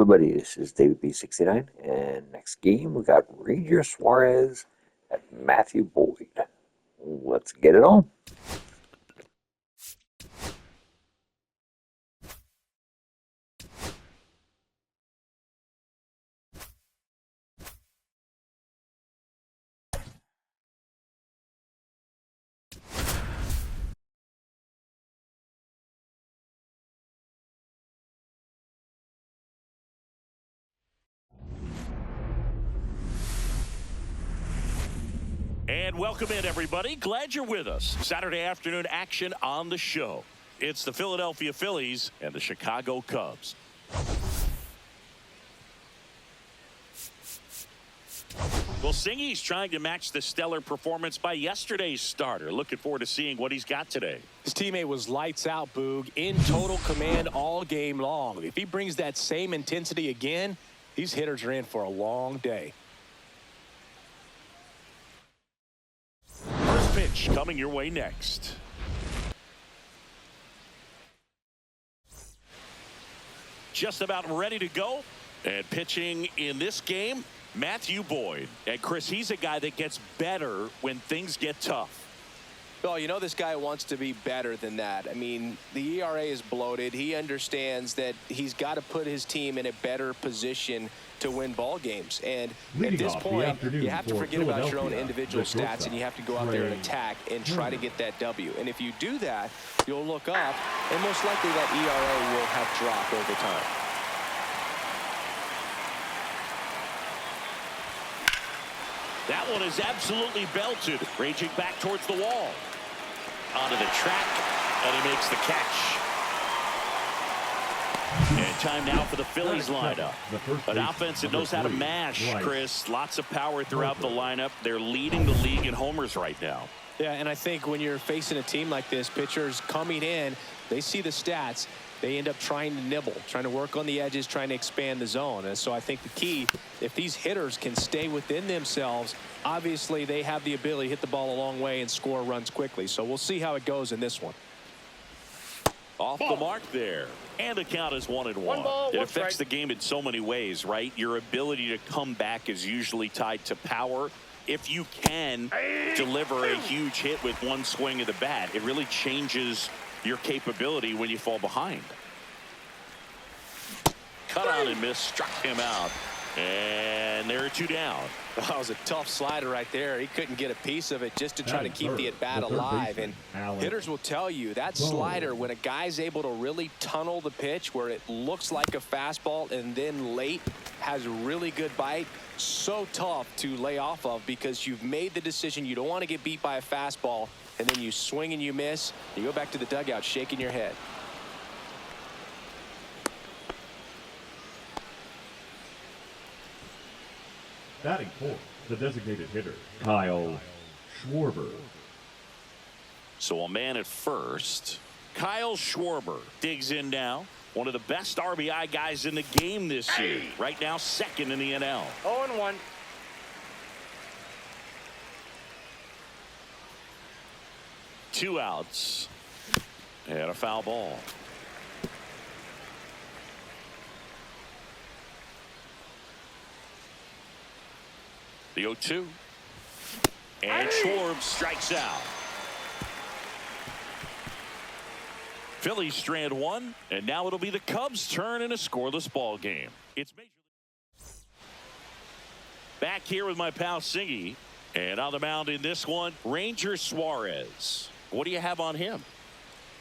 everybody, this is David B69, and next game we got Ranger Suarez at Matthew Boyd. Let's get it on. And welcome in, everybody. Glad you're with us. Saturday afternoon action on the show. It's the Philadelphia Phillies and the Chicago Cubs. Well, Singy's trying to match the stellar performance by yesterday's starter. Looking forward to seeing what he's got today. His teammate was lights out, Boog, in total command all game long. If he brings that same intensity again, these hitters are in for a long day. First pitch coming your way next. Just about ready to go. And pitching in this game, Matthew Boyd. And Chris, he's a guy that gets better when things get tough. Well, you know this guy wants to be better than that. I mean, the ERA is bloated. He understands that he's got to put his team in a better position to win ball games. And at this point, you have to forget about your own individual stats, and you have to go out there and attack and try to get that W. And if you do that, you'll look up, and most likely that ERA will have dropped over time. That one is absolutely belted, raging back towards the wall. Onto the track, and he makes the catch. And time now for the Phillies lineup. An offense that knows how to mash, Chris. Lots of power throughout the lineup. They're leading the league in homers right now. Yeah, and I think when you're facing a team like this, pitchers coming in, they see the stats. They end up trying to nibble, trying to work on the edges, trying to expand the zone. And so I think the key, if these hitters can stay within themselves, obviously they have the ability to hit the ball a long way and score runs quickly. So we'll see how it goes in this one. Off the mark there. And the count is 1-1. It affects the game in so many ways, right? Your ability to come back is usually tied to power. If you can deliver a huge hit with one swing of the bat, it really changes your capability when you fall behind. Cut on and miss, struck him out. And there are two down. That was a tough slider right there. He couldn't get a piece of it just to try to keep the at-bat alive. And hitters will tell you that slider, when a guy's able to really tunnel the pitch where it looks like a fastball and then late has a really good bite, so tough to lay off of because you've made the decision you don't want to get beat by a fastball, and then you swing and you miss. You go back to the dugout shaking your head. Batting fourth, the designated hitter, Kyle Schwarber. So a man at first. Kyle Schwarber digs in now. One of the best RBI guys in the game this year. Right now, second in the NL. 0-1. Two outs. And a foul ball. The 0-2. And Schwarber strikes out. Phillies strand one, and now it'll be the Cubs' turn in a scoreless ball game. It's Major League. Back here with my pal Singy, and on the mound in this one, Ranger Suarez. What do you have on him?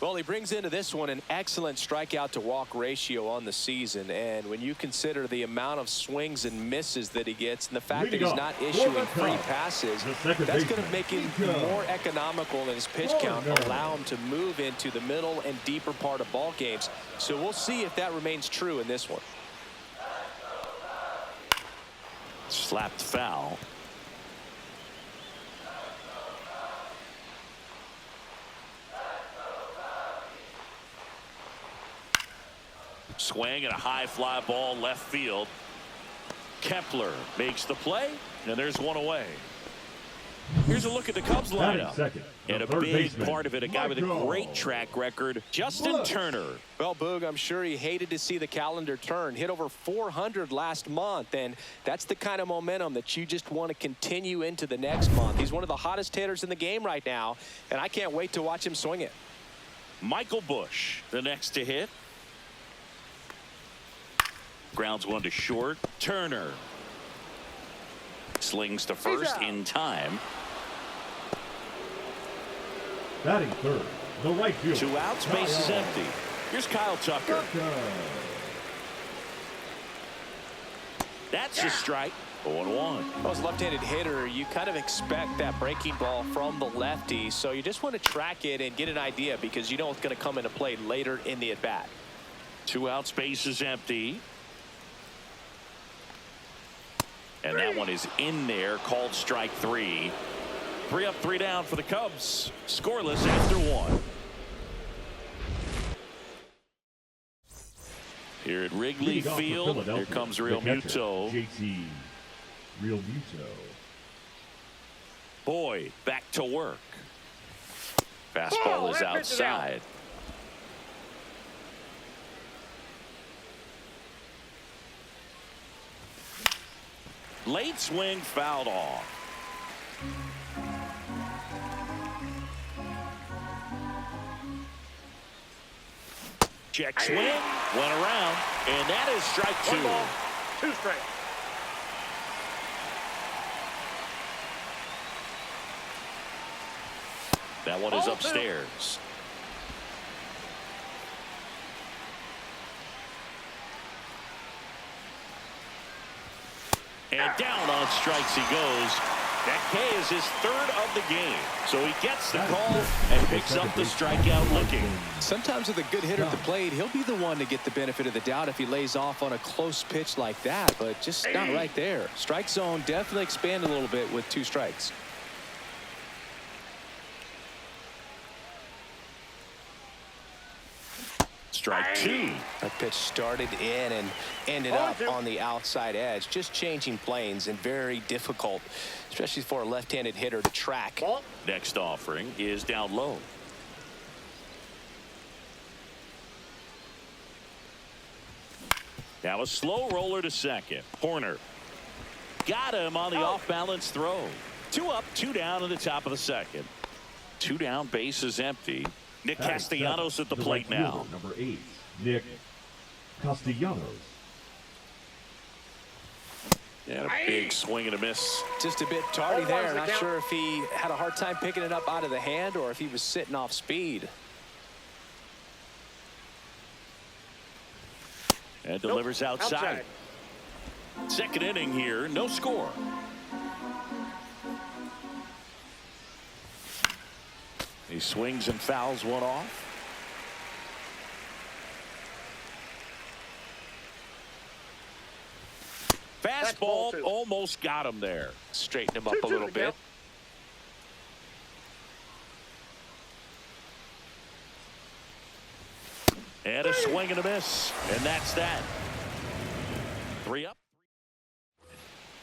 Well, he brings into this one an excellent strikeout to walk ratio on the season. And when you consider the amount of swings and misses that he gets and the fact that he's not issuing free passes, that's going to make him more economical in his pitch count, allow him to move into the middle and deeper part of ball games. So we'll see if that remains true in this one. Slapped foul. Swing and a high fly ball left field. Kepler makes the play, and there's one away. Here's a look at the Cubs lineup. Second, And a big part of it, a guy with a great track record, Justin Turner. Well, Boog, I'm sure he hated to see the calendar turn. Hit over 400 last month, and that's the kind of momentum that you just want to continue into the next month. He's one of the hottest hitters in the game right now, and I can't wait to watch him swing it. Michael Busch, the next to hit. Grounds one to short. Turner slings to first in time. Batting third, the right fielder. 2 outs, base is empty. Here's Kyle Tucker. That's a strike. 0-1. As a left-handed hitter, you kind of expect that breaking ball from the lefty, so you just want to track it and get an idea because you know it's going to come into play later in the at-bat. 2 outs, base is empty. And that one is in there, called strike 3. 3 up, 3 down for the Cubs. Scoreless after 1. Here at Wrigley Field, here comes Real Muto. JT Real Muto. Boyd back to work. Fastball is outside. Late swing fouled off. Check swing, went around, and that is strike 2. 1 ball, 2 strikes. That one is upstairs. And down on strikes he goes. That K is his 3rd of the game. So he gets the call and picks up the strikeout looking. Sometimes with a good hitter at the plate, he'll be the one to get the benefit of the doubt if he lays off on a close pitch like that, but just not right there. Strike zone definitely expanded a little bit with 2 strikes. Strike 2. That pitch started in and ended up on the outside edge, just changing planes and very difficult, especially for a left-handed hitter to track. Next offering is down low. Now a slow roller to second. Horner got him on the off-balance throw. 2 up, 2 down in the top of the second. 2 down, base is empty. Nick Castellanos at the plate now. Number 8, Nick Castellanos. And a big swing and a miss. Just a bit tardy there. Not sure if he had a hard time picking it up out of the hand or if he was sitting off speed. And delivers outside. Second inning here, no score. He swings and fouls one off. Fastball almost got him there. Straighten him up a little bit. And a swing and a miss. And that's that. 3 up.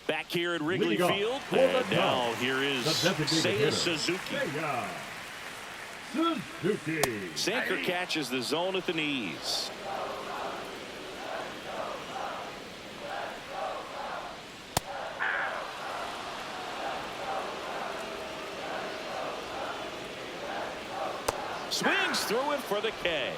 Back here at Wrigley Field. And now here is Seiya Suzuki. Sinker catches the zone at the knees. Swings through it for the K.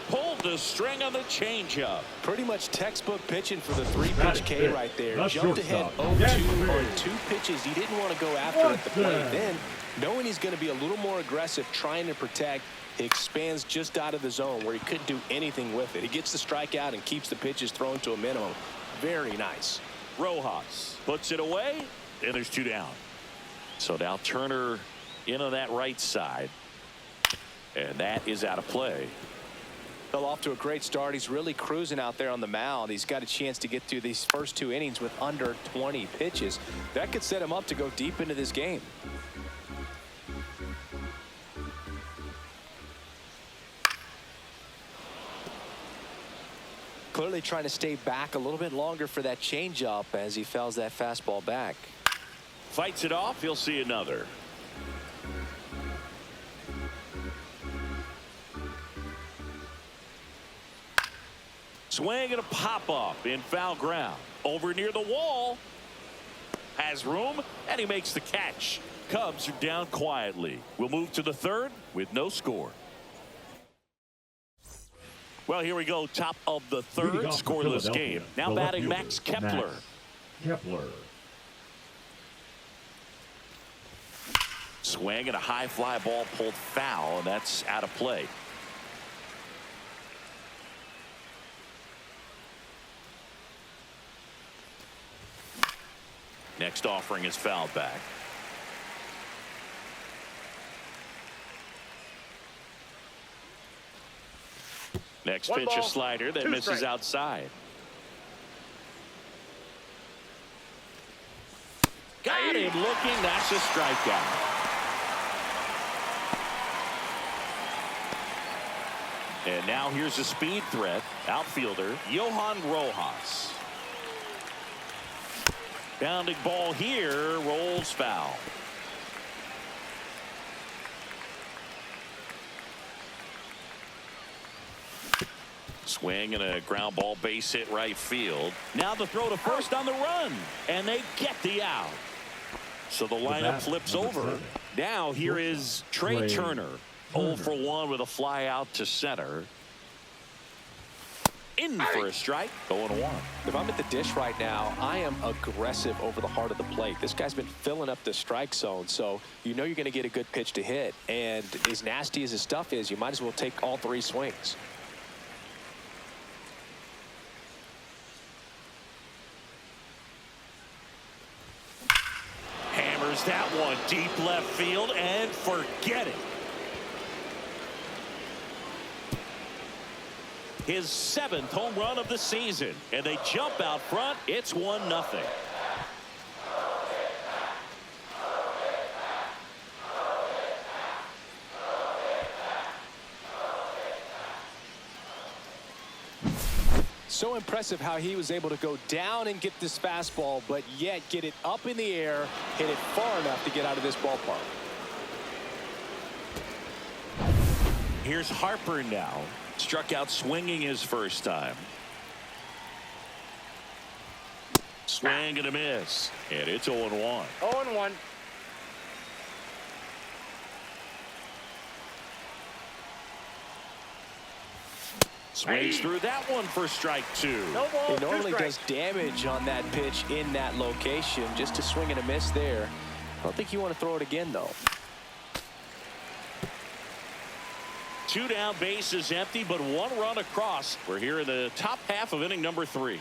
Pulled the string on the changeup. Pretty much textbook pitching for the 3-pitch K right there. Jumped ahead 0-2 on 2 pitches he didn't want to go after at the plate. Then, knowing he's going to be a little more aggressive trying to protect, he expands just out of the zone where he couldn't do anything with it. He gets the strikeout and keeps the pitches thrown to a minimum. Very nice. Rojas puts it away, and there's 2 down. So now Turner in on that right side. And that is out of play. Well, off to a great start. He's really cruising out there on the mound. He's got a chance to get through these first 2 innings with under 20 pitches. That could set him up to go deep into this game. Clearly trying to stay back a little bit longer for that changeup as he fouls that fastball back. Fights it off. He'll see another. Swing and a pop-up in foul ground. Over near the wall. Has room, and he makes the catch. Cubs are down quietly. We'll move to the third with no score. Well, here we go. Top of the third, scoreless game. Now batting Max Kepler. Swing and a high fly ball pulled foul, and that's out of play. Next offering is fouled back. Next pitch, a slider that misses outside. Got him looking. That's a strikeout. And now here's a speed threat. Outfielder Johan Rojas. Bounding ball here, rolls foul. Swing and a ground ball, base hit right field. Now the throw to first on the run, and they get the out. So the lineup flips over. Now here is Trey Turner. 0 for 1 with a fly out to center. In for a strike, 0-1. If I'm at the dish right now, I am aggressive over the heart of the plate. This guy's been filling up the strike zone, so you know you're going to get a good pitch to hit. And as nasty as his stuff is, you might as well take all 3 swings. Hammers that one deep left field and forget it. His 7th home run of the season, and they jump out front. It's 1-0. So impressive how he was able to go down and get this fastball, but yet get it up in the air, hit it far enough to get out of this ballpark. Here's Harper now. Struck out swinging his first time. Swing and a miss. And it's 0-1. 0-1. Swings through that one for strike 2. No ball, It normally does damage on that pitch in that location. Just a swing and a miss there. I don't think you want to throw it again, though. 2 down, base is empty, but 1 run across. We're here in the top half of inning number 3.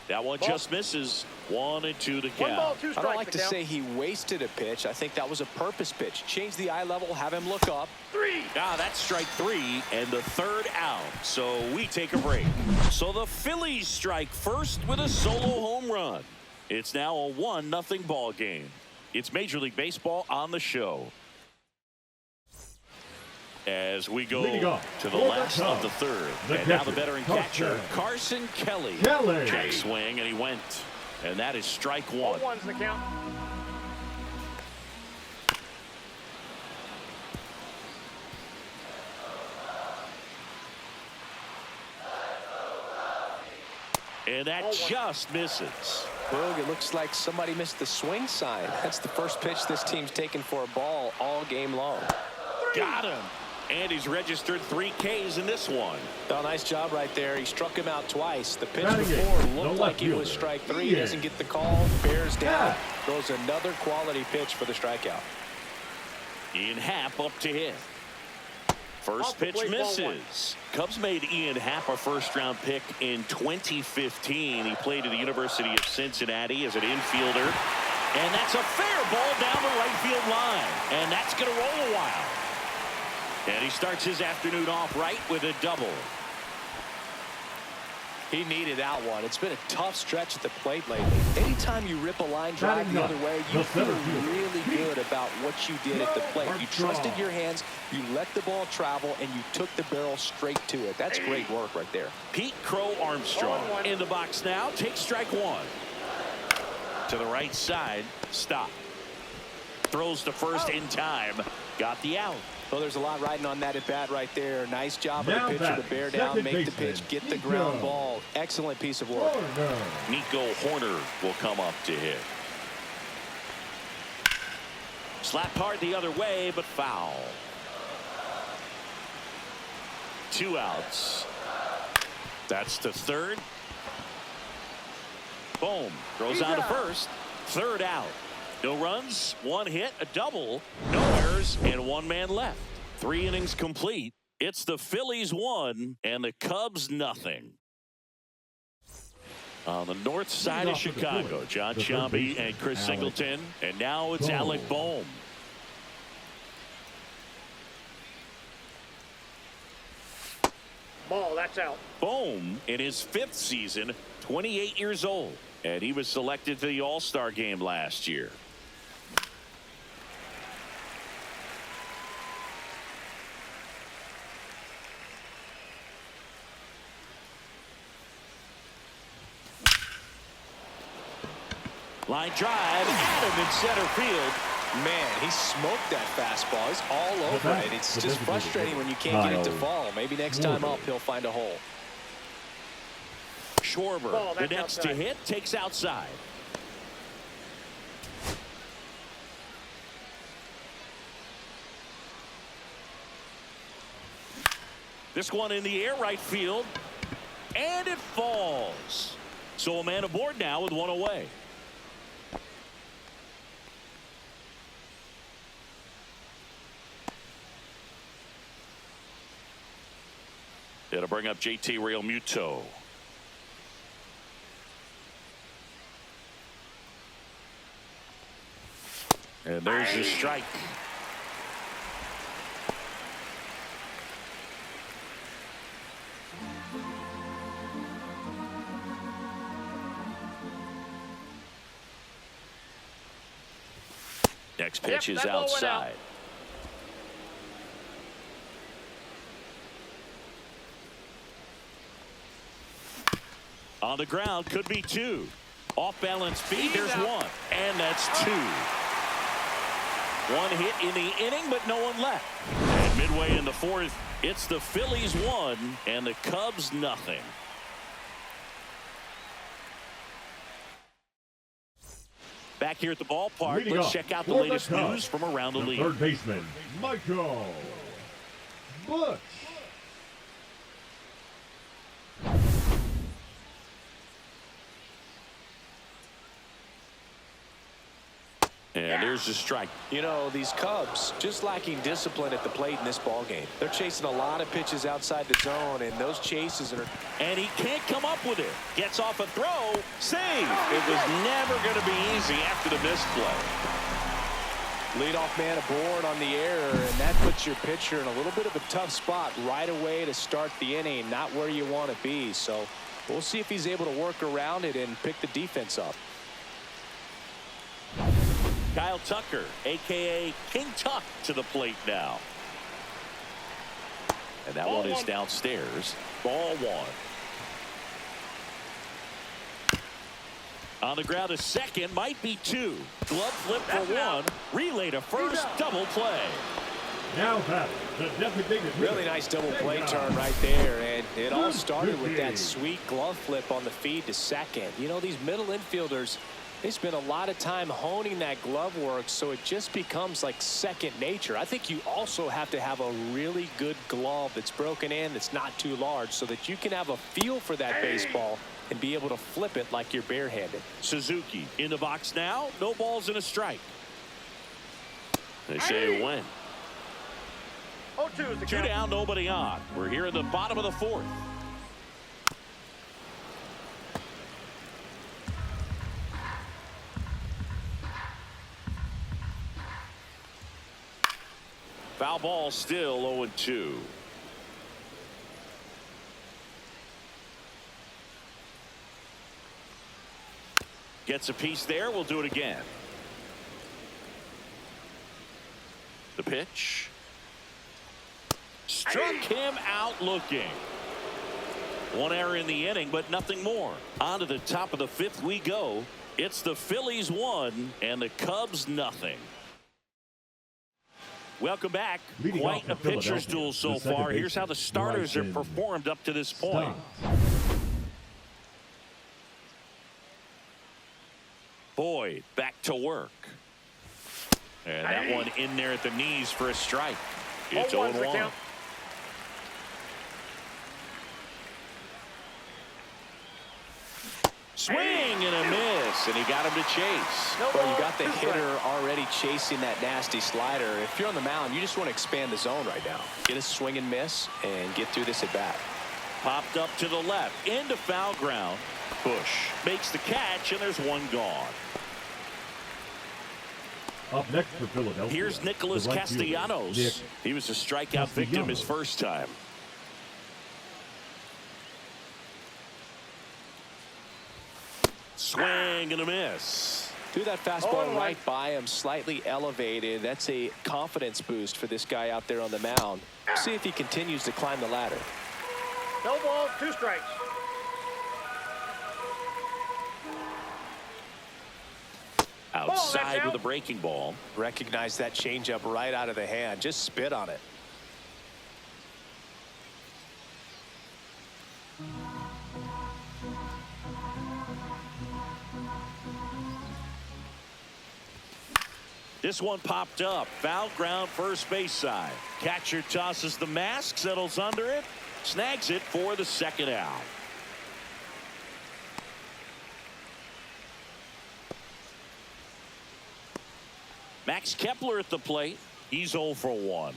That one just misses. 1-2 to count. 1 ball, 2 strikes. I don't like to say he wasted a pitch. I think that was a purpose pitch. Change the eye level, have him look up. 3. That's strike 3 and the 3rd out. So we take a break. So the Phillies strike first with a solo home run. It's now a 1-0 ball game. It's Major League Baseball on the show. As we go to the last of the 3rd. And now the veteran catcher, Carson Kelly. Check swing, and he went. And that is strike 1. 0-1's the count. And that just misses. Boog, it looks like somebody missed the swing sign. That's the first pitch this team's taken for a ball all game long. Got him. And he's registered 3 Ks in this one. Oh, nice job right there. He struck him out twice. The pitch before looked like it was strike 3. He doesn't get the call. Bears down. Throws another quality pitch for the strikeout. Ian Happ up to hit. First pitch misses. Cubs made Ian Happ a first-round pick in 2015. He played at the University of Cincinnati as an infielder. And that's a fair ball down the right field line. And that's going to roll a while. And he starts his afternoon off right with a double. He needed that one. It's been a tough stretch at the plate lately. Anytime you rip a line drive the other way, you feel really good about what you did at the plate. You trusted your hands, you let the ball travel, and you took the barrel straight to it. That's great work right there. Pete Crow Armstrong in the box now. Takes strike 1. To the right side. Stop. Throws to first in time. Got the out. Well, there's a lot riding on that at bat right there. Nice job of Now the pitcher to bear down, make the baseman, pitch, get the ground ball. Excellent piece of work. Nico Horner will come up to hit. Slapped hard the other way, but foul. 2 outs. That's to third. Boom. Throws on to first. 3rd out. No runs, 1 hit, a double, no errors, and 1 man left. 3 innings complete. It's the Phillies 1 and the Cubs nothing. On the north side of Chicago, John Sciambi and Chris Singleton, and now it's Alec Bohm. Ball, that's out. Bohm in his 5th season, 28 years old, and he was selected to the All-Star game last year. Line drive, Adam in center field. Man, he smoked that fastball. He's all over it. It's just frustrating when you can't get it to fall. Maybe next time up he'll find a hole. Schwarber, the next to hit, takes outside. This one in the air, right field, and it falls. So a man aboard now with 1 away. It'll bring up JT Realmuto. And there's the strike. Next pitch is outside. On the ground, could be 2. Off balance feet, there's 1. And that's 2. 1 hit in the inning, but no one left. And midway in the 4th, it's the Phillies 1 and the Cubs nothing. Back here at the ballpark, let's check out the latest news from around the league. Third baseman, Michael Busch. And there's the strike. You know, these Cubs just lacking discipline at the plate in this ball game. They're chasing a lot of pitches outside the zone, and those chases are. And he can't come up with it. Gets off a throw. Save. It was never going to be easy after the misplay. Leadoff man aboard on the error, and that puts your pitcher in a little bit of a tough spot right away to start the inning. Not where you want to be. So we'll see if he's able to work around it and pick the defense up. Kyle Tucker, a.k.a. King Tuck, to the plate now. And that one is downstairs. Ball 1. On the ground, a second, might be 2. Glove flip for 1. Relay to first, double play. Now that the designated really nice double play turn right there, and it all started with that sweet glove flip on the feed to second. You know, these middle infielders, they spend a lot of time honing that glove work, so it just becomes like second nature. I think you also have to have a really good glove that's broken in, that's not too large, so that you can have a feel for that baseball and be able to flip it like you're barehanded. Suzuki in the box now. No balls and a strike. They say when. 0-2 is the 2 count. down, nobody on. We're here in the bottom of the 4th. Foul ball, still 0-2. Gets a piece there. We'll do it again. The pitch. Struck him out looking. 1 error in the inning, but nothing more. On to the top of the 5th we go. It's the Phillies 1 and the Cubs nothing. Welcome back. Leading Quite off a for pitcher's Philadelphia, duel so the second far. Here's how the baseman, starters have Bryson performed up to this point. Stott. Boyd back to work. And that one in there at the knees for a strike. It's 0-1. Swing and a miss, and he got him to chase. Well, you got the hitter already chasing that nasty slider. If you're on the mound, you just want to expand the zone right now. Get a swing and miss and get through this at bat. Popped up to the left, into foul ground. Bush makes the catch, and there's one gone. Up next for Philadelphia. Here's Nicholas the right fielder, Castellanos. Nick He was a strikeout victim his first time. Swing and a miss. Threw that fastball right by him, slightly elevated. That's a confidence boost for this guy out there on the mound. See if he continues to climb the ladder. No balls, 2 strikes. Outside with a breaking ball. Recognize that changeup right out of the hand. Just spit on it. This one popped up. Foul ground, first base side. Catcher tosses the mask, settles under it, snags it for the second out. Max Kepler at the plate. He's 0 for 1.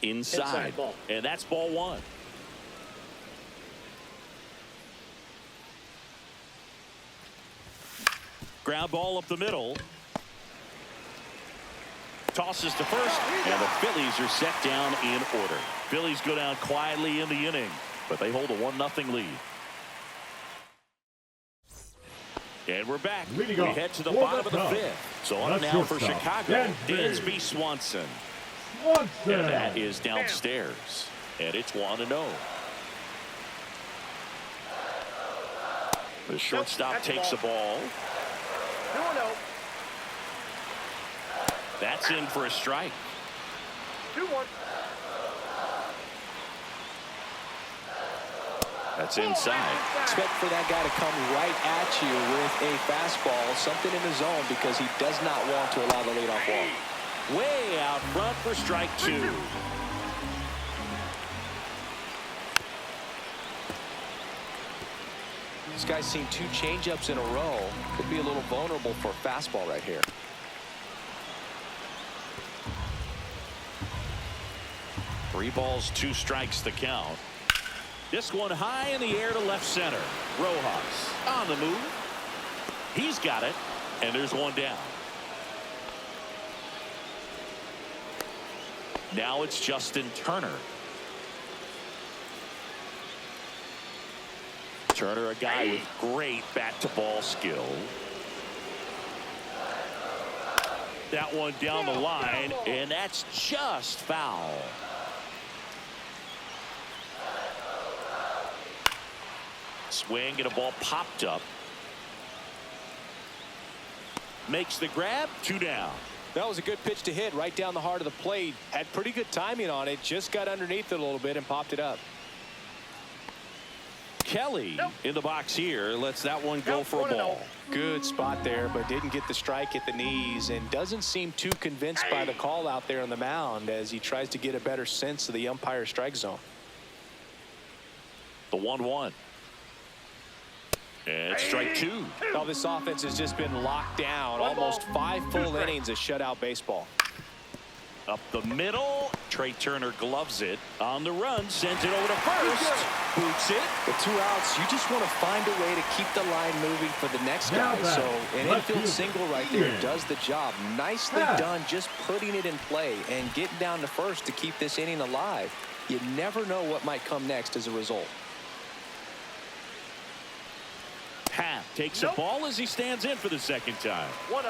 Inside. Ball. And that's ball 1. Ground ball up the middle. Tosses to first, and the Phillies are set down in order. Phillies go down quietly in the inning, but they hold a 1-0 lead. And we're back. We head to the bottom of the 5th. So on now for Chicago, Dansby Swanson. And that is downstairs. And it's 1-0. The shortstop takes the ball. 2-0. That's in for a strike. 2-1. That's inside. Expect for that guy to come right at you with a fastball, something in the zone, because he does not want to allow the leadoff walk. Way out front for strike 2. This guy's seen 2 changeups in a row. Could be a little vulnerable for a fastball right here. Three balls, 2 strikes the count. This one high in the air to left center. Rojas on the move. He's got it, and there's one down. Now it's Justin Turner. Turner, a guy with great bat-to-ball skill. That one down the line, and that's just foul. Swing and a ball popped up. Makes the grab, 2 down. That was a good pitch to hit right down the heart of the plate. Had pretty good timing on it. Just got underneath it a little bit and popped it up. Kelly in the box here lets that one go for a ball. Good spot there, but didn't get the strike at the knees and doesn't seem too convinced by the call out there on the mound as he tries to get a better sense of the umpire's strike zone. The 1-1. And strike 2. Well, this offense has just been locked down. Almost 5 full innings of shutout baseball. Up the middle. Trey Turner gloves it. On the run. Sends it over to first. Boots it. With 2 outs, you just want to find a way to keep the line moving for the next guy. So an infield single right there does the job. Nicely done, just putting it in play and getting down to first to keep this inning alive. You never know what might come next as a result. Happ takes a ball as he stands in for the second time. 1-0.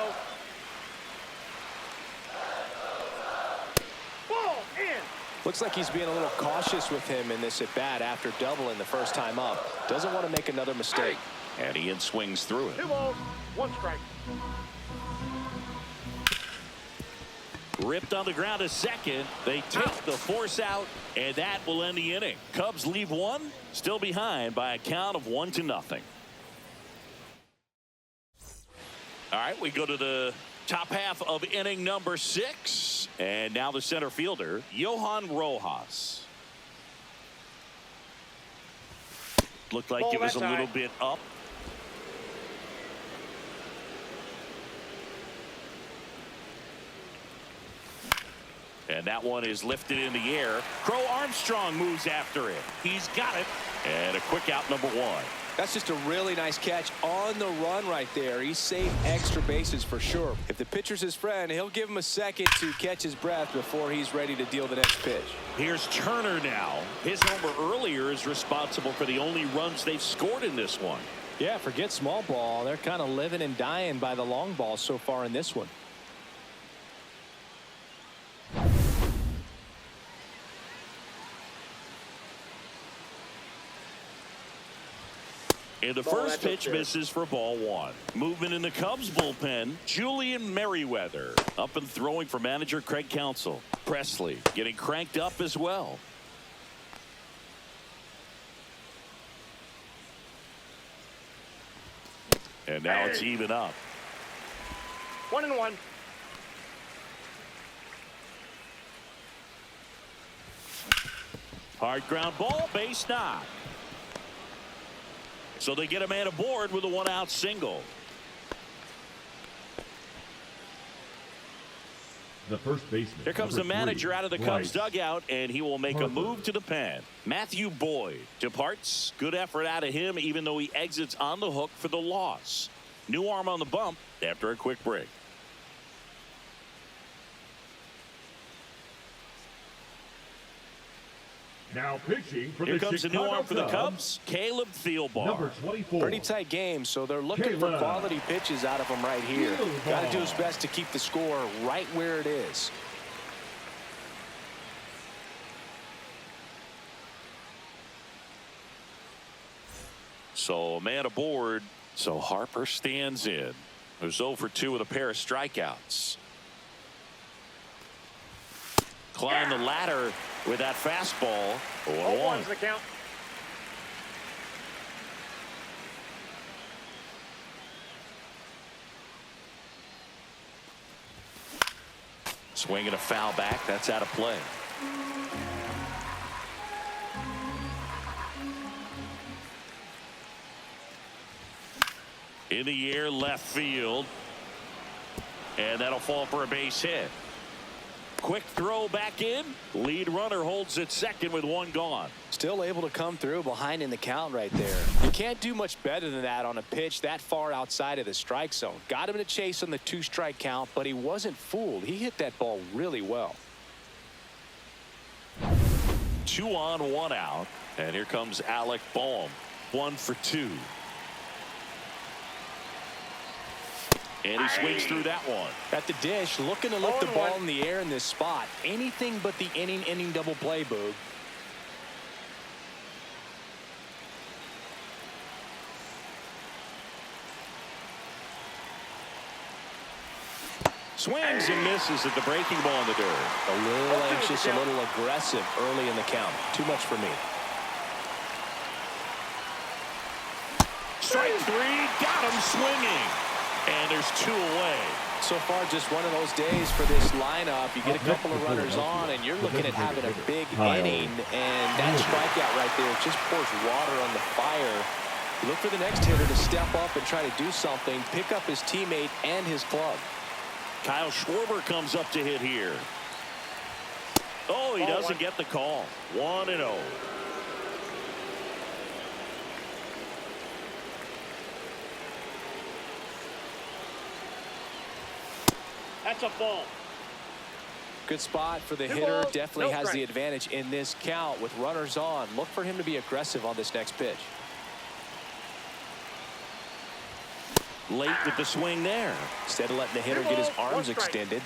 Ball. Looks like he's being a little cautious with him in this at bat after doubling the first time up. Doesn't want to make another mistake. And Ian swings through it. 2 balls, 1 strike. Ripped on the ground to second. They take the force out, and that will end the inning. Cubs leave one, still behind by a count of 1-0. All right, we go to the top half of inning number 6. And now the center fielder, Johan Rojas. Looked like it was a little bit up. And that one is lifted in the air. Crow Armstrong moves after it. He's got it. And a quick out, number 1. That's just a really nice catch on the run right there. He saved extra bases for sure. If the pitcher's his friend, he'll give him a second to catch his breath before he's ready to deal the next pitch. Here's Turner now. His homer earlier is responsible for the only runs they've scored in this one. Yeah, forget small ball. They're kind of living and dying by the long ball so far in this one. And the first pitch misses for ball 1. Movement in the Cubs bullpen, Julian Merriweather. Up and throwing for manager Craig Counsell. Presley getting cranked up as well. And now it's even up. 1-1. Hard ground ball, base knock. So they get a man aboard with a 1-out single. The first baseman. Here comes the manager out of the Cubs dugout, and he will make a move to the pen. Matthew Boyd departs. Good effort out of him, even though he exits on the hook for the loss. New arm on the bump after a quick break. Now pitching for Here the comes a new Chicago arm for the Cubs, Cubs, Caleb Thielbar. number 24. Pretty tight game, so they're looking for quality pitches out of him right here. Got to do his best to keep the score right where it is. So a man aboard. So Harper stands in. Who's 0 for 2 with a pair of strikeouts. Climb the ladder with that fastball. 0-1's the count. Swinging a foul back. That's out of play. In the air, left field. And that'll fall for a base hit. Quick throw back in. Lead runner holds at second with 1 gone. Still able to come through behind in the count right there. You can't do much better than that on a pitch that far outside of the strike zone. Got him to chase on the 2-strike count, but he wasn't fooled. He hit that ball really well. 2 on, 1 out. And here comes Alec Bohm. 1 for 2. And he swings through that one. At the dish, looking to lift the ball in the air in this spot. Anything but the inning double play, Boog. Swings and misses at the breaking ball in the dirt. A little anxious, a little aggressive early in the count. Too much for me. Strike 3, got him swinging. And there's 2 away. So far, just one of those days for this lineup. You get a couple of runners on, and you're looking at having a big inning. And that strikeout right there just pours water on the fire. You look for the next hitter to step up and try to do something, pick up his teammate and his club. Kyle Schwarber comes up to hit here. Oh, he doesn't get the call. 1-0. That's a ball. Good spot for the hitter. Definitely has the advantage in this count with runners on. Look for him to be aggressive on this next pitch. Late with the swing there. Instead of letting the hitter get his arms extended,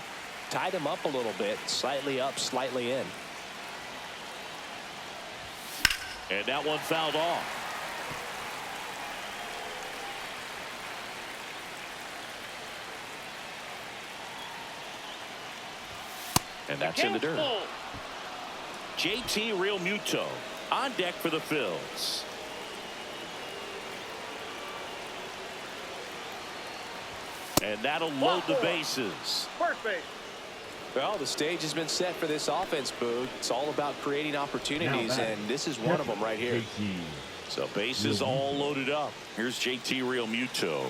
tied him up a little bit. Slightly up, slightly in. And that one fouled off. And that's in the dirt. JT Realmuto on deck for the Phillies. And that'll load the bases. First base. Well, the stage has been set for this offense, Boog. It's all about creating opportunities, and this is one of them right here. So bases all loaded up. Here's JT Realmuto.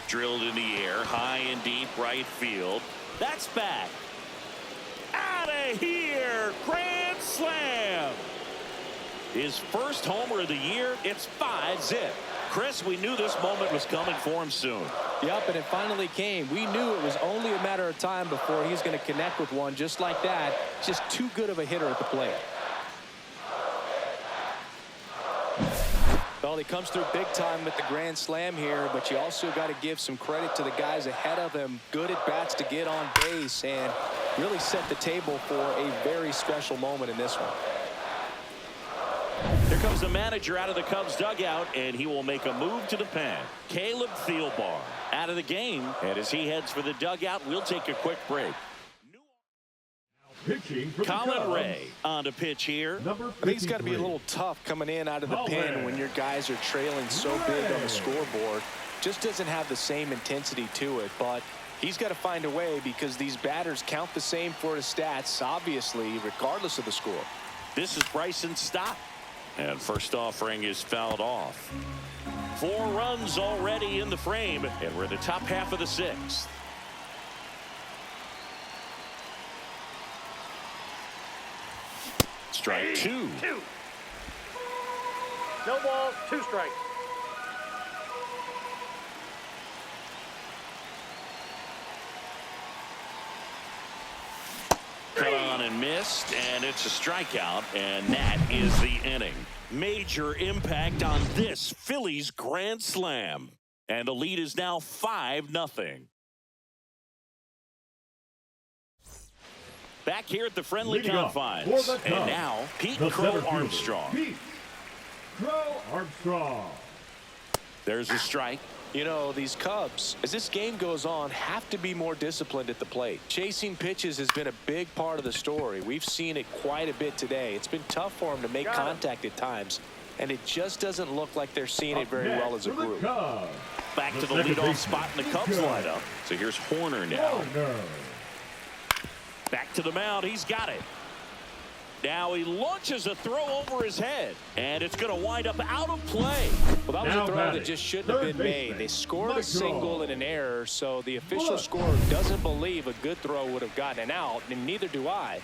Drilled in the air, high and deep right field. That's back. Out of here. Grand slam. His first homer of the year. It's 5-zip. Chris, we knew this moment was coming for him soon. Yep, and it finally came. We knew it was only a matter of time before he's going to connect with one just like that. Just too good of a hitter at the plate. Well, he comes through big time with the grand slam here, but you also got to give some credit to the guys ahead of him. Good at bats to get on base and really set the table for a very special moment in this one. Here comes the manager out of the Cubs dugout, and he will make a move to the pen. Caleb Thielbar out of the game, and as he heads for the dugout, we'll take a quick break. Pitching for Colin Ray on to pitch here. I think it's got to be a little tough coming in out of the pen when your guys are trailing so big on the scoreboard. Just doesn't have the same intensity to it, but he's got to find a way because these batters count the same for his stats, obviously, regardless of the score. This is Bryson Stott. And first offering is fouled off. 4 runs already in the frame, and we're in the top half of the 6th. Strike 2. No balls, 2 strikes. Cut on and missed, and it's a strikeout, and that is the inning. Major impact on this Phillies grand slam, and the lead is now 5-0. Back here at the friendly confines, and now Pete Crow Armstrong. Pete Crow Armstrong. There's a strike. You know, these Cubs, as this game goes on, have to be more disciplined at the plate. Chasing pitches has been a big part of the story. We've seen it quite a bit today. It's been tough for them to make contact at times, and it just doesn't look like they're seeing it very well as a group. Back to the leadoff spot in the Cubs lineup. So here's Horner now. Back to the mound. He's got it. Now he launches a throw over his head, and it's going to wind up out of play. Well, that was a throw that just shouldn't have been made. They scored a single and an error, so the official scorer doesn't believe a good throw would have gotten an out, and neither do I.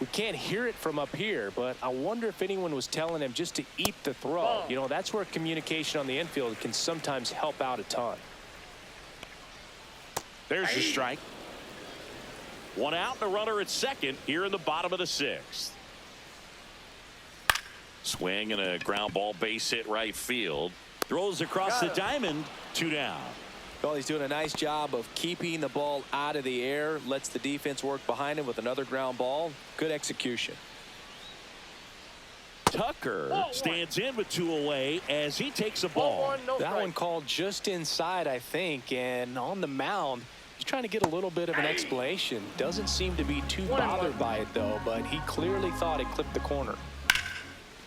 We can't hear it from up here, but I wonder if anyone was telling him just to eat the throw. You know, that's where communication on the infield can sometimes help out a ton. There's the strike. 1 out and a runner at second here in the bottom of the 6th. Swing and a ground ball base hit right field. Throws across the diamond. 2 down. Well, he's doing a nice job of keeping the ball out of the air. Lets the defense work behind him with another ground ball. Good execution. Tucker stands in with 2 away as he takes a ball. That one called just inside, I think, and on the mound. He's trying to get a little bit of an explanation. Doesn't seem to be too bothered by it, though, but he clearly thought it clipped the corner.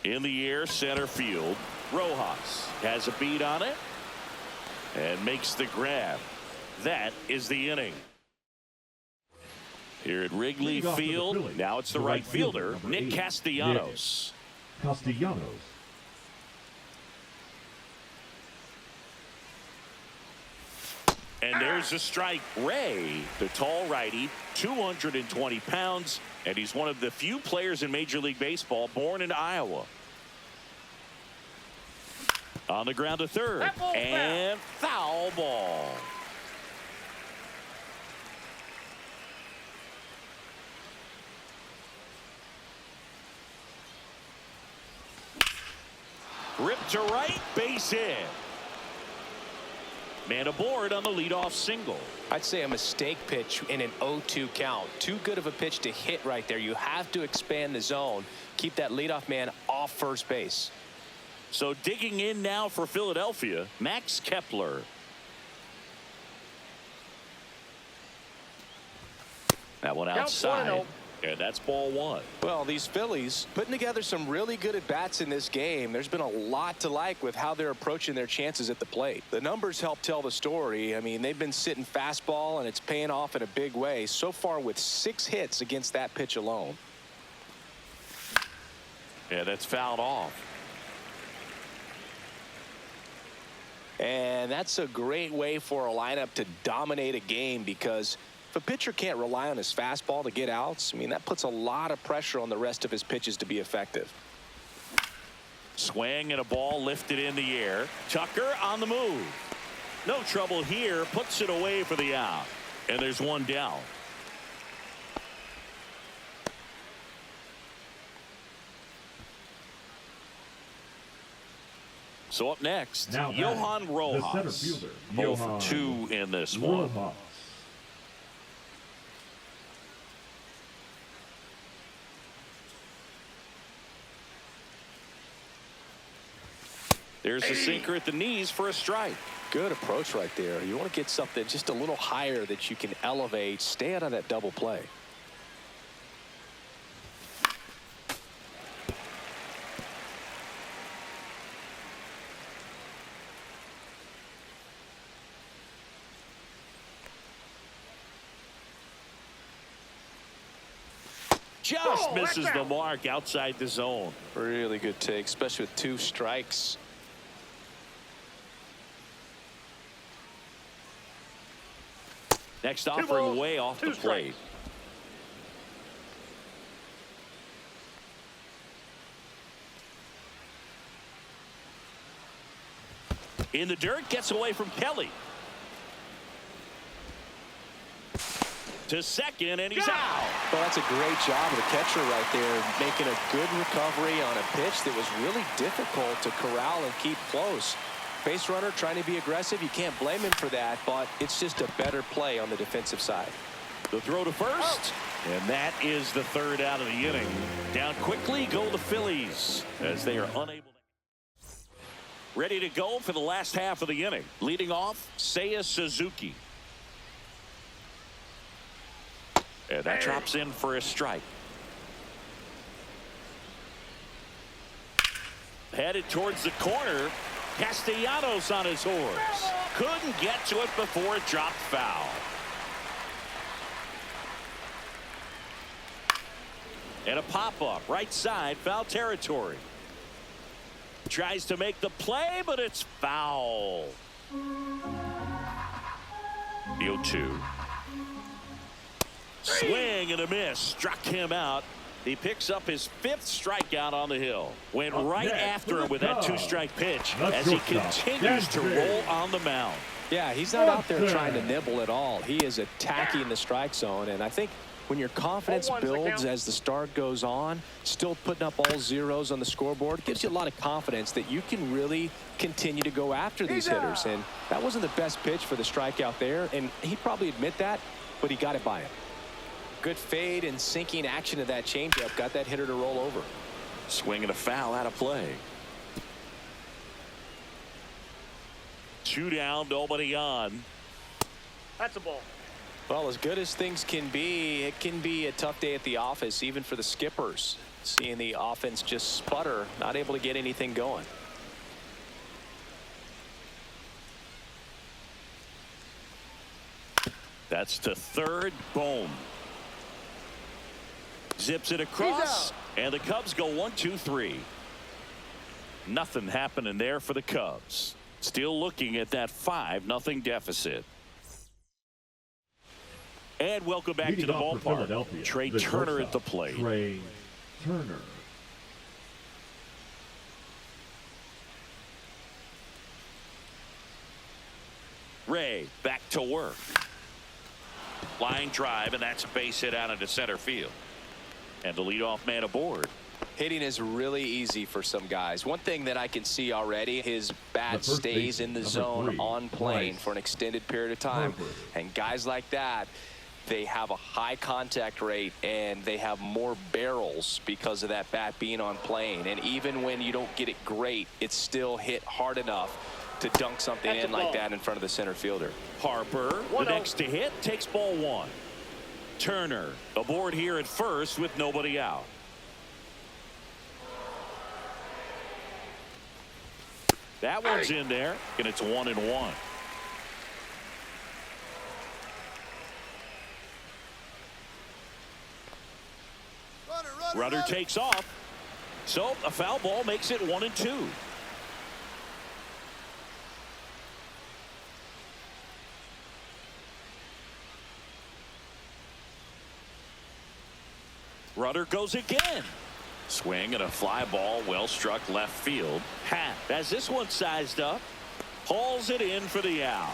In the air, center field. Rojas has a beat on it and makes the grab. That is the inning. Here at Wrigley Field, now it's the right fielder, Nick Castellanos. And there's a strike. Ray, the tall righty, 220 pounds, and he's one of the few players in Major League Baseball born in Iowa. On the ground to third, and foul ball. Ripped to right, base hit. Man aboard on the leadoff single. I'd say a mistake pitch in an 0-2 count. Too good of a pitch to hit right there. You have to expand the zone. Keep that leadoff man off first base. So digging in now for Philadelphia, Max Kepler. That one outside. And that's ball one. Well, these Phillies putting together some really good at-bats in this game. There's been a lot to like with how they're approaching their chances at the plate. The numbers help tell the story. I mean, they've been sitting fastball, and it's paying off in a big way. So far with 6 hits against that pitch alone. Yeah, that's fouled off. And that's a great way for a lineup to dominate a game, because if a pitcher can't rely on his fastball to get outs, I mean, that puts a lot of pressure on the rest of his pitches to be effective. Swing and a ball lifted in the air. Tucker on the move. No trouble here. Puts it away for the out. And there's one down. So up next, Now Johan Rojas. The center fielder, 0 for 2 in this one. Rojas. There's a sinker at the knees for a strike. Good approach right there. You want to get something just a little higher that you can elevate. Stay out of that double play. Just misses the mark outside the zone. Really good take, especially with 2 strikes. Next offering way off the plate. In the dirt, gets away from Kelly. To second, and he's out. Well, that's a great job of the catcher right there, making a good recovery on a pitch that was really difficult to corral and keep close. Base runner trying to be aggressive. You can't blame him for that, but it's just a better play on the defensive side. The throw to first, and that is the 3rd out of the inning. Down quickly go the Phillies as they are unable to. Ready to go for the last half of the inning. Leading off, Seiya Suzuki. And that drops in for a strike. Headed towards the corner. Castellanos on his horse. Couldn't get to it before it dropped foul. And a pop-up right side, foul territory. Tries to make the play, but it's foul. The 0-2. Swing and a miss. Struck him out. He picks up his 5th strikeout on the hill. Went right after him with that 2-strike pitch as he continues to roll on the mound. Yeah, he's not out there trying to nibble at all. He is attacking the strike zone, and I think when your confidence builds as the start goes on, still putting up all zeros on the scoreboard, gives you a lot of confidence that you can really continue to go after these hitters. And that wasn't the best pitch for the strikeout there, and he'd probably admit that, but he got it by him. Good fade and sinking action of that changeup got that hitter to roll over. Swing and a foul out of play. 2 down, nobody on. That's a ball. Well, as good as things can be, it can be a tough day at the office, even for the skippers. Seeing the offense just sputter, not able to get anything going. That's to third. Boom. Zips it across, and the Cubs go 1-2-3. Nothing happening there for the Cubs. Still looking at that 5-0 deficit. And welcome back to the ballpark. Trey Turner at the plate. Trey Turner. Ray back to work. Line drive, and that's a base hit out into center field. And the leadoff man aboard. Hitting is really easy for some guys. One thing that I can see already, his bat stays in the zone on plane for an extended period of time. And guys like that, they have a high contact rate and they have more barrels because of that bat being on plane. And even when you don't get it great, it's still hit hard enough to dunk something in like that in front of the center fielder. Harper, the next to hit, takes ball one. Turner aboard here at first with nobody out. That one's in there, and it's 1-1. Runner takes off. So a foul ball makes it 1-2. Runner goes again. Swing and a fly ball, well struck left field. Hat has this one sized up. Hauls it in for the out.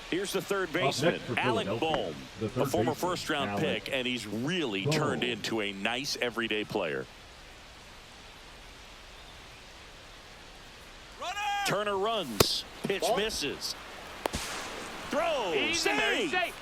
Here's the third baseman, Alec Bohm, a former first-round pick, and he's really turned into a nice everyday player. Turner runs. Pitch misses. Throws. Safe.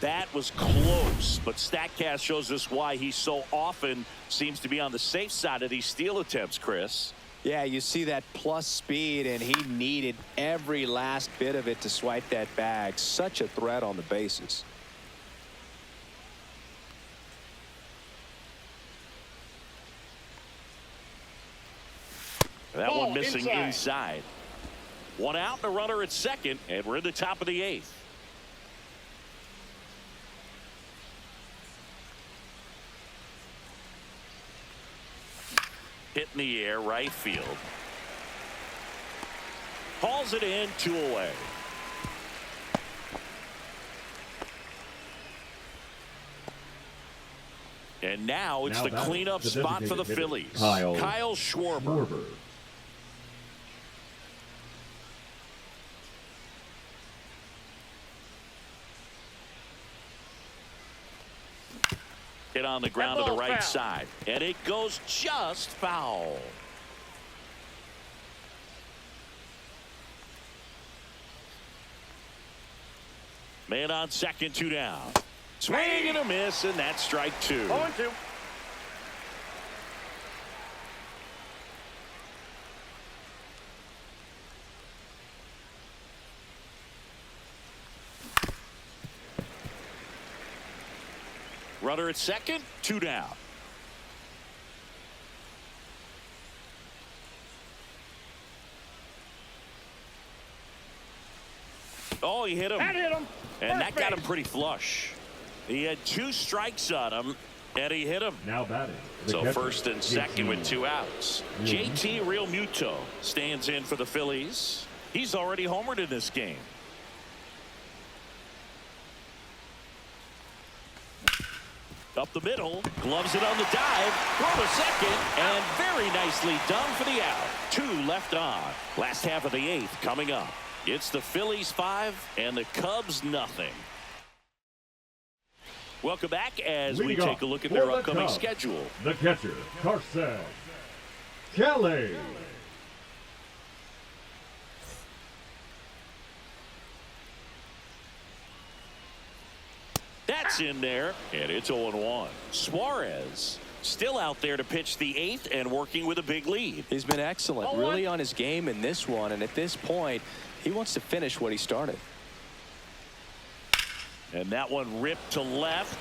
That was close, but StatCast shows us why he so often seems to be on the safe side of these steal attempts, Chris. Yeah, you see that plus speed, and he needed every last bit of it to swipe that bag. Such a threat on the bases. That one missing inside. One out and a runner at second, and we're in the top of the eighth. Hit in the air, right field. Hauls it in, 2 away. And now it's the cleanup spot for the Phillies. Kyle Schwarber. Hit on the ground to the right side, and it goes just foul. Man on second, 2 down. Swing and a miss, and that's strike 2. 0-2. Runner at second, 2 down. Oh, he hit him. That hit him. And that got him pretty flush. He had 2 strikes on him, and he hit him. Now batting. So first and second with 2 outs. JT Realmuto stands in for the Phillies. He's already homered in this game. Up the middle, gloves it on the dive, throw to second, and very nicely done for the out. 2 left on. Last half of the 8th coming up. It's the Phillies 5 and the Cubs nothing. Welcome back as we take a look at their upcoming schedule. The catcher, Carson Kelly. That's in there, and it's 0-1. Suarez still out there to pitch the 8th and working with a big lead. He's been excellent, really on his game in this one, and at this point, he wants to finish what he started. And that one ripped to left.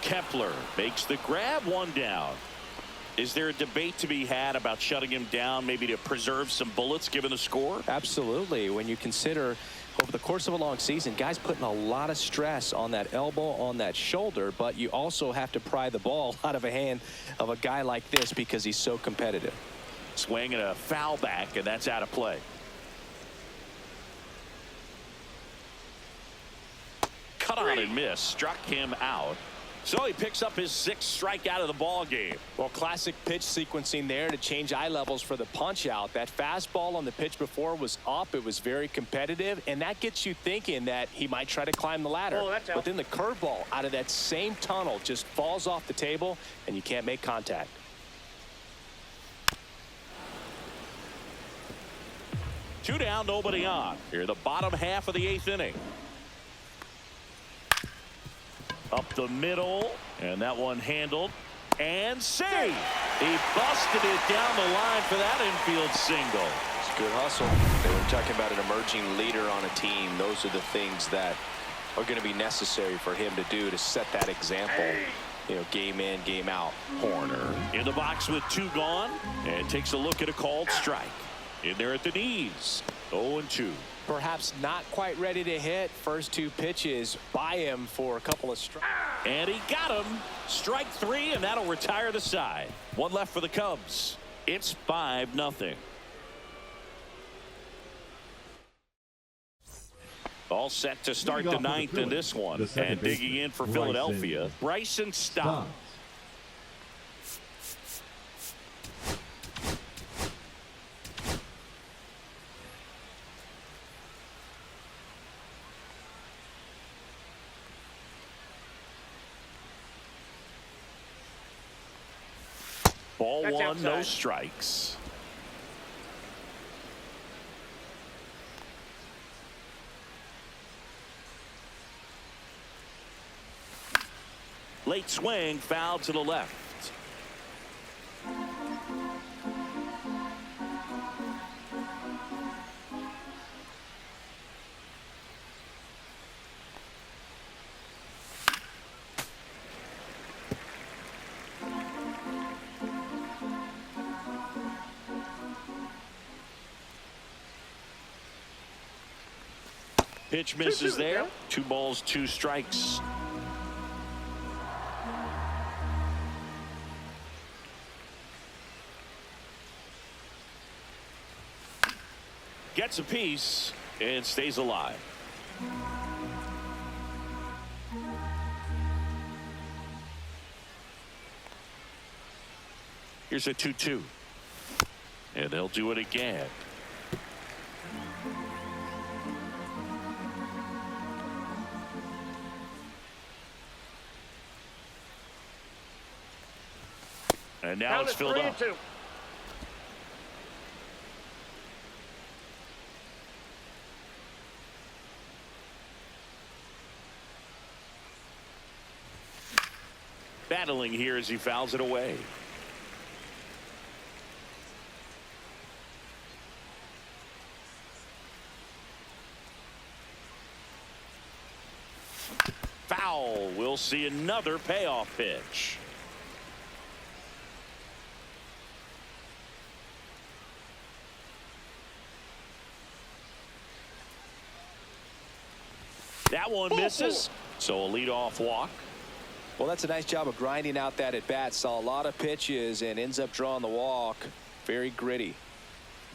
Kepler makes the grab, 1 down. Is there a debate to be had about shutting him down, maybe to preserve some bullets given the score? Absolutely. When you consider over the course of a long season, guys putting a lot of stress on that elbow, on that shoulder, but you also have to pry the ball out of a hand of a guy like this because he's so competitive. Swing and a foul back, and that's out of play. Cut on and miss, struck him out. So he picks up his 6th strikeout of the ball game. Well, classic pitch sequencing there to change eye levels for the punch out. That fastball on the pitch before was up. It was very competitive, and that gets you thinking that he might try to climb the ladder. Oh, that's out. But then the curveball out of that same tunnel just falls off the table, and you can't make contact. Two down, nobody on. Here, the bottom half of the 8th inning. Up the middle, and that one handled and saved. He busted it down the line for that infield single. It's a good hustle. They were talking about an emerging leader on a team. Those are the things that are going to be necessary for him to do to set that example. You know, game in, game out. Horner in the box with 2 gone and takes a look at a called strike. In there at the knees. 0-2. Perhaps not quite ready to hit. First 2 pitches by him for a couple of strikes. And he got him. Strike 3, and that'll retire the side. 1 left for the Cubs. It's 5-0. All set to start the 9th in this one. And digging in for Philadelphia, Bryson Stott. Ball That's 1, outside. no strikes. Late swing, foul to the left. Pitch misses there. 2 balls, 2 strikes. Gets a piece and stays alive. Here's a 2-2. And they'll do it again. And now it's filled up. 3-2. Battling here as he fouls it away. Foul. We'll see another payoff pitch. That one misses, so a leadoff walk. Well, that's a nice job of grinding out that at bat. Saw a lot of pitches and ends up drawing the walk. Very gritty.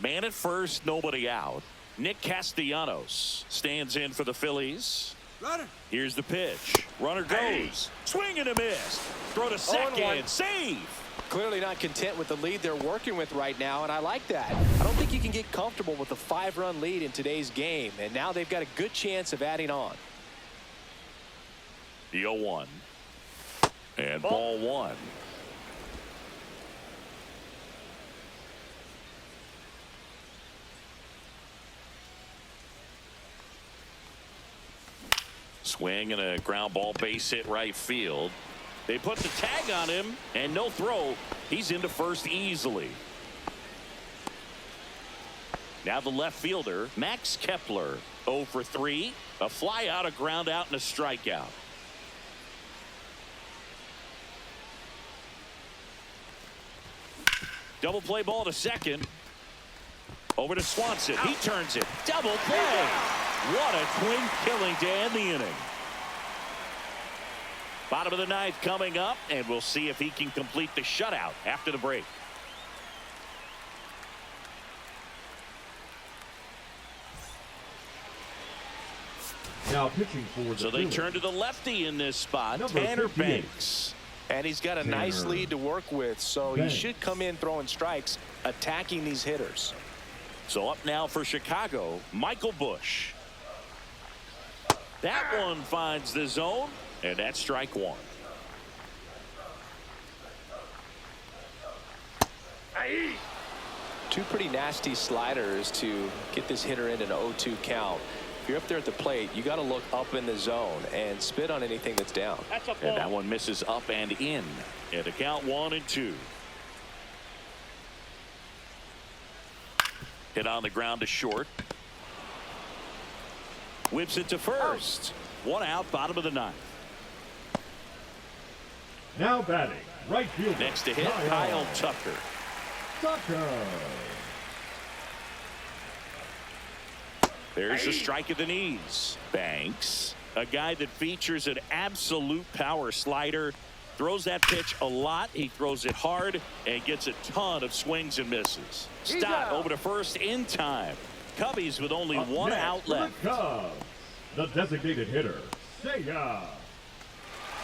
Man at first, nobody out. Nick Castellanos stands in for the Phillies. Runner. Here's the pitch. Runner goes. Swing and a miss. Throw to second. Save. Clearly not content with the lead they're working with right now, and I like that. I don't think you can get comfortable with a 5-run lead in today's game, and now they've got a good chance of adding on. The 0-1. And ball 1. Swing and a ground ball, base hit right field. They put the tag on him and no throw. He's into first easily. Now the left fielder, Max Kepler, 0 for 3. A fly out, a ground out, and a strikeout. Double play ball to second. Over to Swanson. He turns it. Double play. What a twin killing to end the inning. Bottom of the 9th coming up, and we'll see if he can complete the shutout after the break. Now pitching for the So they Phillies. turn to the lefty in this spot, Number Tanner 58. Banks. And he's got a nice lead to work with, so he should come in throwing strikes, attacking these hitters. So up now for Chicago, Michael Busch. That one finds the zone, and that's strike one. Two pretty nasty sliders to get this hitter in an 0-2 count. If you're up there at the plate, you got to look up in the zone and spit on anything that's down. That's a ball. And that one misses up and in. And a count 1-2. Hit on the ground to short. Whips it to first. One out, bottom of the ninth. Now batting, right fielder. Next to hit, Kyle Tucker. There's a strike at the knees. Banks, a guy that features an absolute power slider, throws that pitch a lot. He throws it hard and gets a ton of swings and misses. Stott over to first in time. Cubbies with only one out left. The designated hitter, Seiya.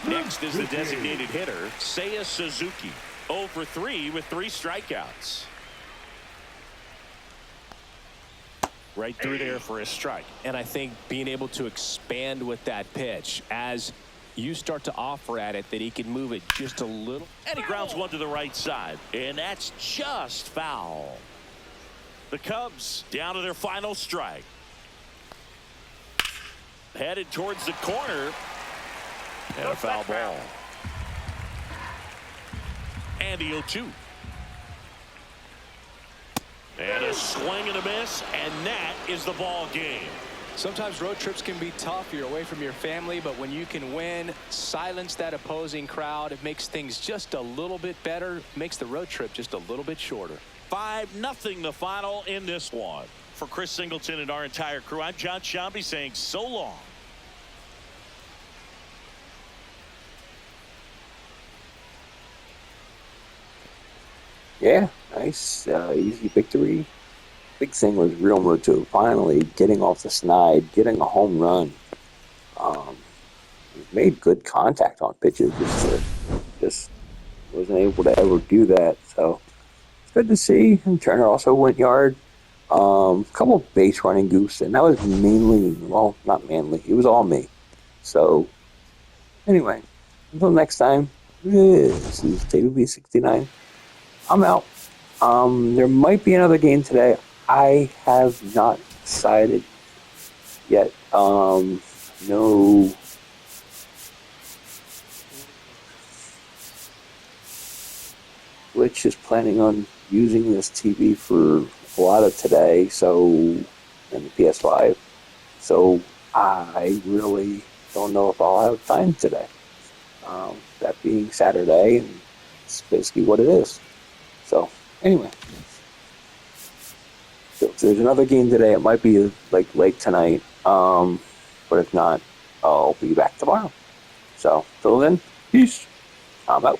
Next is the designated hitter, Seiya Suzuki. 0 for 3 with 3 strikeouts. Right through there for a strike. And I think being able to expand with that pitch as you start to offer at it that he can move it just a little. And he grounds one to the right side. And that's just foul. The Cubs down to their final strike. Headed towards the corner. And a foul ball. And the 0-2. And a swing and a miss, and that is the ball game. Sometimes road trips can be tough. You're away from your family, but when you can win, silence that opposing crowd, it makes things just a little bit better, makes the road trip just a little bit shorter. 5-0 the final in this one. For Chris Singleton and our entire crew, I'm John Shambi saying so long. Yeah, nice, easy victory. Big thing was Real Muto finally getting off the snide, getting a home run. He made good contact on pitches, just wasn't able to ever do that. So it's good to see. And Turner also went yard. A couple of base running goofs, and that was mainly, well, not mainly, it was all me. So anyway, until next time, this is TVB69. I'm out. There might be another game today. I have not decided yet. No. Glitch is planning on using this TV for a lot of today, so, and the PS5. So I really don't know if I'll have time today. That being Saturday, and it's basically what it is. So, anyway. So if there's another game today, it might be like late tonight. But if not, I'll be back tomorrow. So, till then, peace. I'm out.